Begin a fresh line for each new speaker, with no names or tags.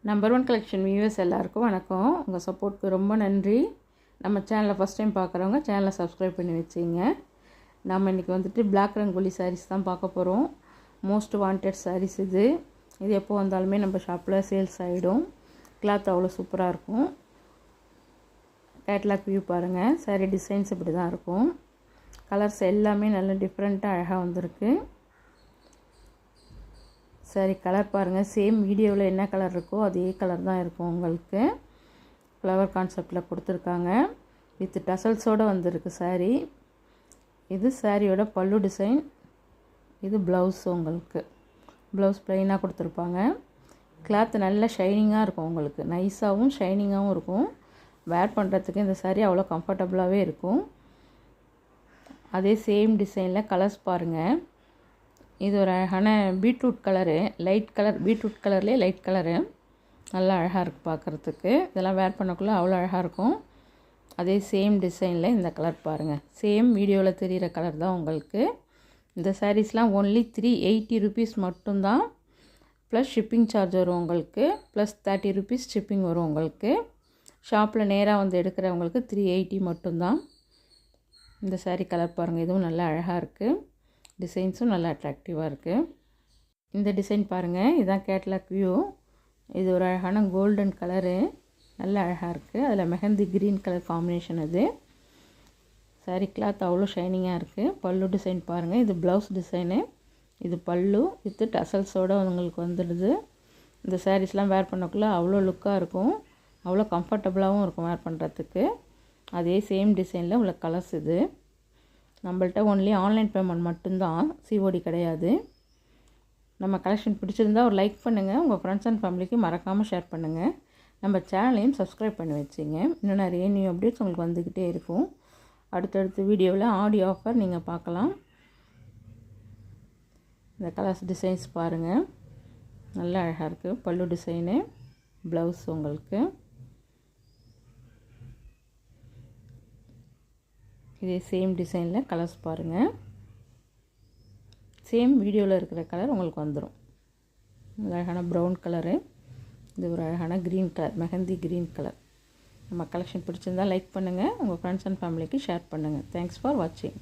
Number one collection viewers எல்லாருக்கும் வணக்கம். உங்கள் சப்போர்ட்க்கு ரொம்ப நன்றி. நம்ம சேனலை ஃபஸ்ட் டைம் பார்க்குறவங்க சேனலை சப்ஸ்கிரைப் பண்ணி வச்சிங்க. நம்ம இன்றைக்கி வந்துட்டு பிளாக் ரங்கோலி சாரீஸ் தான் பார்க்க போகிறோம். மோஸ்ட் வாண்டட் சாரீஸ் இது எப்போ வந்தாலுமே நம்ம ஷாப்பில் சேல்ஸ் ஆகிடும். கிளாத் அவ்வளோ சூப்பராக இருக்கும். கேட்லாக் வியூ பாருங்கள். சாரீ டிசைன்ஸ் இப்படி தான் இருக்கும். கலர்ஸ் எல்லாமே நல்ல டிஃப்ரெண்ட்டாக அழகாக வந்திருக்கு. சரி, கலர் பாருங்கள். சேம் வீடியோவில் என்ன கலர் இருக்கோ அதே கலர் தான் இருக்கும். உங்களுக்கு ஃப்ளவர் கான்செப்டில் கொடுத்துருக்காங்க. வித் டசல்ஸோடு வந்திருக்கு சாரீ. இது சாரியோட பல்லு டிசைன். இது ப்ளவுஸ். உங்களுக்கு ப்ளவுஸ் ப்ளைனாக கொடுத்துருப்பாங்க. கிளாத் நல்ல ஷைனிங்காக இருக்கும். உங்களுக்கு நைஸாகவும் ஷைனிங்காகவும் இருக்கும். வேர் பண்ணுறதுக்கு இந்த சாரீ அவ்வளோ கம்ஃபர்டபுளாகவே இருக்கும். அதே சேம் டிசைனில் கலர்ஸ் பாருங்கள். இது ஒரு அழகான beetroot colour, light colour, beetroot கலர்லேயே லைட் கலரு. நல்லா அழகாக இருக்குது பார்க்குறதுக்கு. இதெல்லாம் வேர் பண்ணக்குள்ளே அவ்வளோ அழகாக இருக்கும். அதே சேம் டிசைனில் இந்த கலர் பாருங்கள். சேம் வீடியோவில் தெரிகிற கலர் தான் உங்களுக்கு. இந்த சாரீஸ்லாம் ஒன்லி 380 rupees மட்டும்தான். ப்ளஸ் ஷிப்பிங் சார்ஜ் வரும் உங்களுக்கு. ப்ளஸ் 30 rupees ஷிப்பிங் வரும் உங்களுக்கு. ஷாப்பில் நேராக வந்து எடுக்கிறவங்களுக்கு 380 மட்டும்தான். இந்த சாரீ கலர் பாருங்கள். இதுவும் நல்லா அழகாக இருக்குது. டிசைன்ஸும் நல்லா அட்ராக்டிவாக இருக்குது. இந்த டிசைன் பாருங்கள். இதுதான் கேட்லாக் வியூ. இது ஒரு அழகான கோல்டன் கலரு. நல்ல அழகாக இருக்குது. அதில் மெஹந்தி க்ரீன் கலர் காம்பினேஷன். அது சாரீ கிளாத் அவ்வளோ ஷைனிங்காக இருக்குது. பல்லு டிசைன் பாருங்கள். இது ப்ளவுஸ் டிசைனு. இது பல்லு வித்து டசல்ஸோடு உங்களுக்கு வந்துடுது. இந்த சாரீஸ்லாம் வேர் பண்ணக்குள்ளே அவ்வளோ லுக்காக இருக்கும். அவ்வளோ கம்ஃபர்டபுளாகவும் இருக்கும் வேர் பண்ணுறதுக்கு. அதே சேம் டிசைனில் உள்ள கலர்ஸ் இது. நம்மள்ட்ட ஒன்லி ஆன்லைன் பேமெண்ட் மட்டும்தான், சிஓடி கிடையாது. நம்ம கலெக்ஷன் பிடிச்சிருந்தால் ஒரு லைக் பண்ணுங்கள். உங்கள் ஃப்ரெண்ட்ஸ் அண்ட் ஃபேமிலிக்கு மறக்காமல் ஷேர் பண்ணுங்கள். நம்ம சேனலையும் சப்ஸ்கிரைப் பண்ணி வச்சிங்க. இன்னும் நிறைய நியூ அப்டேட்ஸ் உங்களுக்கு வந்துக்கிட்டே இருக்கும். அடுத்தடுத்த வீடியோவில் ஆடியோ ஆஃபர் நீங்கள் பார்க்கலாம். இந்த கலர்ஸ் டிசைன்ஸ் பாருங்கள். நல்லா அழகாக இருக்குது. பல்லு டிசைனு, ப்ளவுஸ் உங்களுக்கு. இதே சேம் டிசைனில் கலர்ஸ் பாருங்கள். சேம் வீடியோவில் இருக்கிற கலர் உங்களுக்கு வந்துடும். அழகான ப்ரௌன் கலரு. இது ஒரு அழகான green colour, mehndi green colour. நம்ம கலெக்ஷன் பிடிச்சிருந்தால் லைக் பண்ணுங்கள். உங்கள் ஃப்ரெண்ட்ஸ் அண்ட் ஃபேமிலிக்கு ஷேர் பண்ணுங்கள். தேங்க்ஸ் ஃபார் வாட்சிங்.